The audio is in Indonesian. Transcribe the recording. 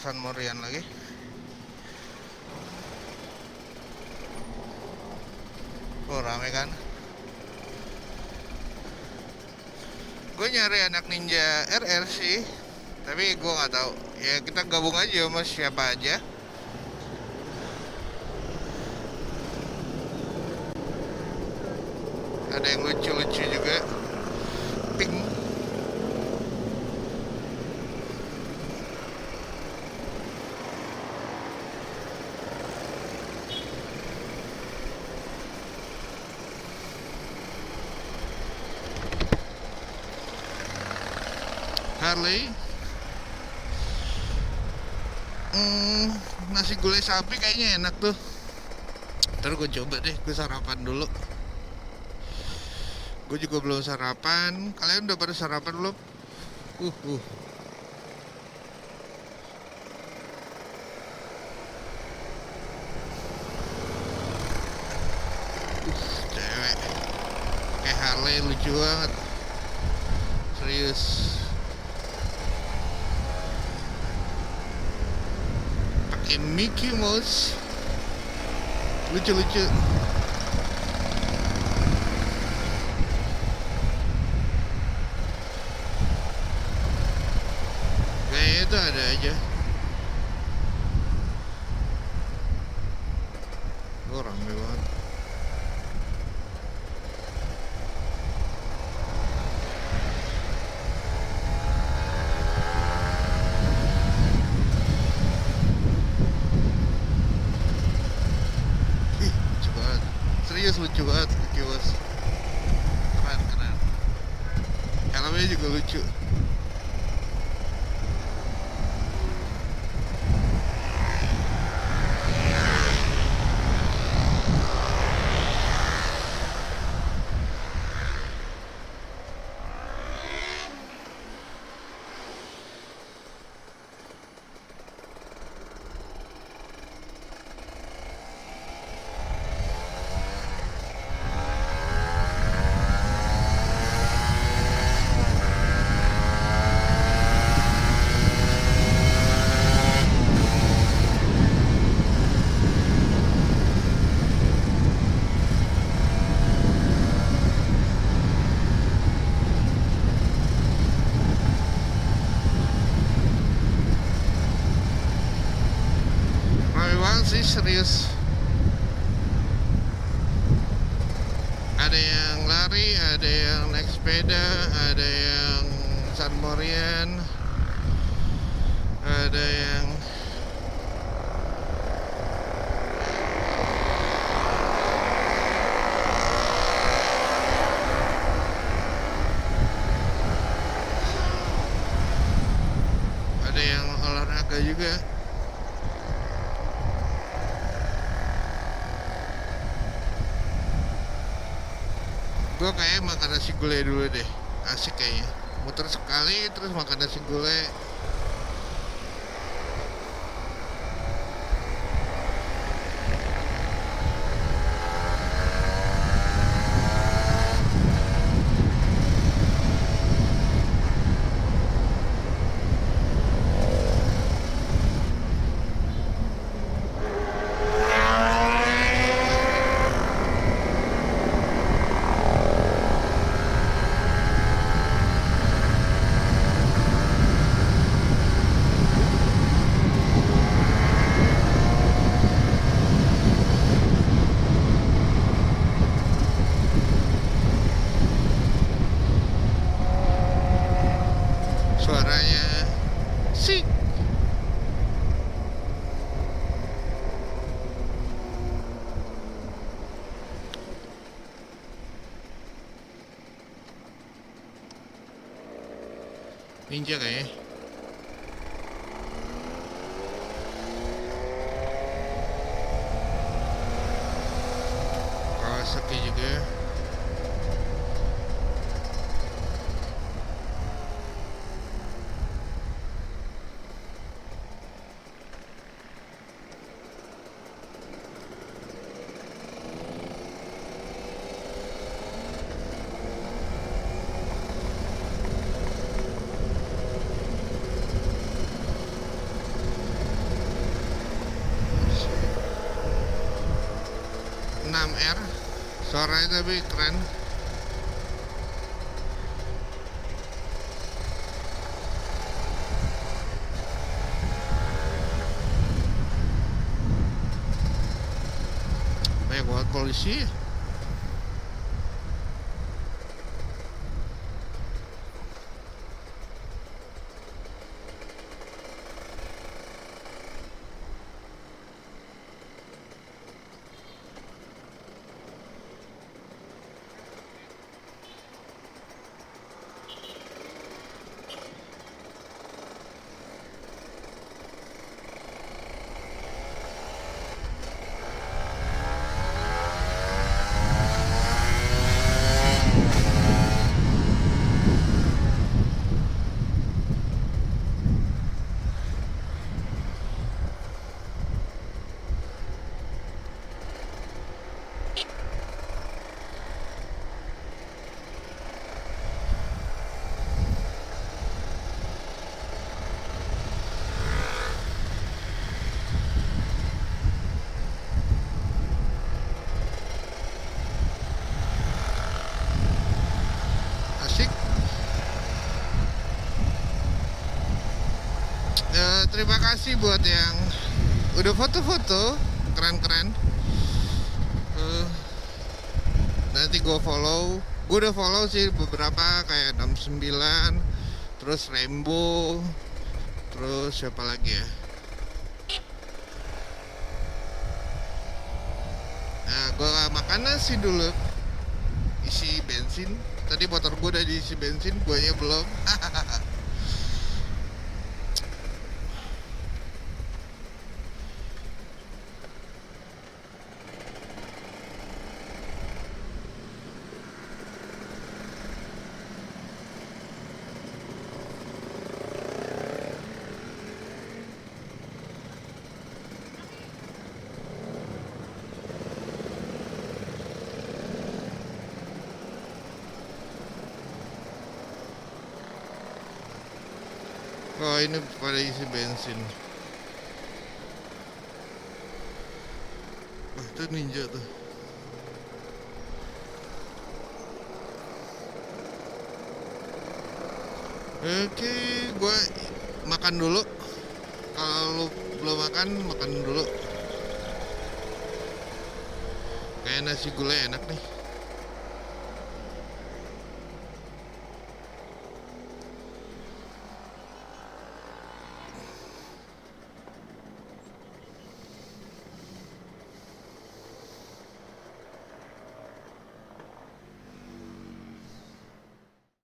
San Morian lagi. Oh rame kan. Gue nyari anak ninja RR sih, tapi gue nggak tahu. Ya kita gabung aja sama siapa aja. Ada yang lucu-lucu juga. Pink. Harley. Nasi gulai sapi kayaknya enak tuh. Ntar gue coba deh, gue sarapan dulu. Gue juga belum sarapan. Kalian udah pada sarapan belum? Uh. Cewek kayak Harley lucu banget. Serius. Pakai Mickey Mouse. Lucu-lucu. Kayaknya itu ada aja. Oh rame banget. Ih, lucu banget. Serius lucu banget Mickey Mouse. Keren. Helmnya juga lucu. Rame banget sih, serius. Ada yang lari, ada yang naik sepeda, ada yang San Morian, ada yang olahraga juga. Gue kayak makan nasi gulai dulu deh, asik kayaknya. Muter sekali terus makan nasi gulai. Suaranya sih ninja kayaknya. Kawasaki juga. Suaranya tapi keren. Banyak banget polisi. Asik. Terima kasih buat yang udah foto-foto keren-keren. Nanti gue follow. Gue udah follow sih beberapa kayak 69, terus Rainbow, terus siapa lagi ya? Nah, gue makan nasi dulu, isi bensin. Tadi motor gue udah diisi bensin, guanya belum. Oh, ini pada isi bensin. Wah, itu ninja tuh. Oke, gue makan dulu. Kalau lu belum makan, makan dulu. Kayak nasi gulai enak nih.